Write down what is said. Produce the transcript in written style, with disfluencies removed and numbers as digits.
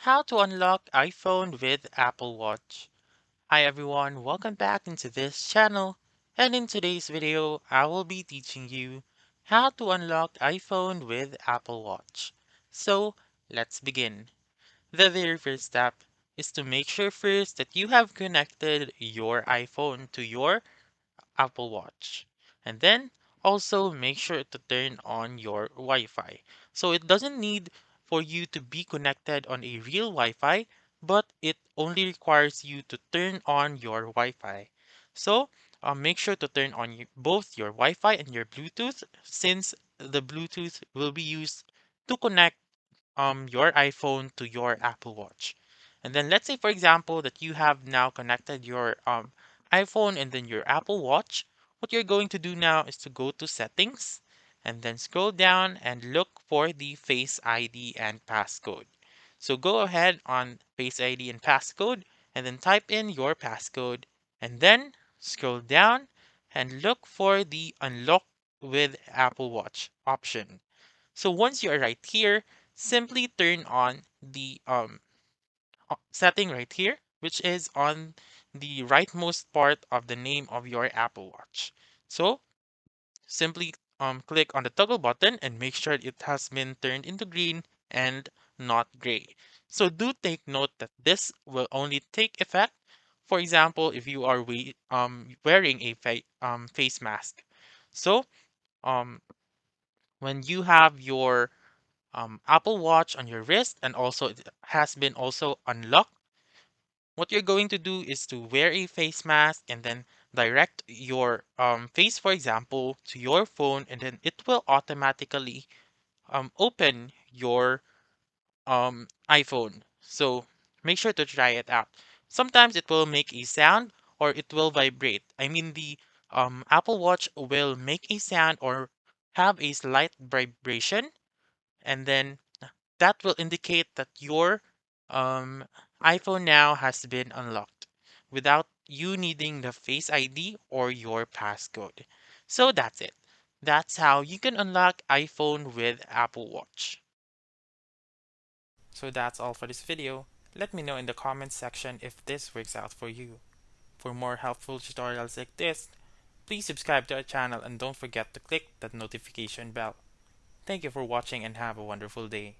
How to unlock iPhone with Apple Watch. Hi everyone, welcome back into this channel. And in today's video, I will be teaching you how to unlock iPhone with Apple Watch. So, let's begin. The very first step is to make sure first that you have connected your iPhone to your Apple Watch. And then also make sure to turn on your Wi-Fi. So it doesn't need for you to be connected on a real Wi-Fi, but it only requires you to turn on your Wi-Fi. So make sure to turn on both your Wi-Fi and your Bluetooth since the Bluetooth will be used to connect your iPhone to your Apple Watch. And then let's say for example that you have now connected your iPhone and then your Apple Watch. What you're going to do now is to go to settings and then scroll down and look for the Face ID and passcode. So go ahead on Face ID and passcode and then type in your passcode and then scroll down and look for the unlock with Apple Watch option. So once you are right here, simply turn on the setting right here, which is on the rightmost part of the name of your Apple Watch. So simply click on the toggle button and make sure it has been turned into green and not gray. So do take note that this will only take effect, for example, if you are wearing a face mask. So um, when you have your Apple Watch on your wrist and also it has been also unlocked, what you're going to do is to wear a face mask and then direct your face, for example, to your phone, and then it will automatically open your iPhone. So make sure to try it out. Sometimes it will make a sound or it will vibrate. I mean, the Apple Watch will make a sound or have a slight vibration, and then that will indicate that your um, iPhone now has been unlocked without you needing the Face ID or your passcode. So that's it. That's how you can unlock iPhone with Apple Watch. So that's all for this video. Let me know in the comments section if this works out for you. For more helpful tutorials like this, please subscribe to our channel and don't forget to click that notification bell. Thank you for watching and have a wonderful day.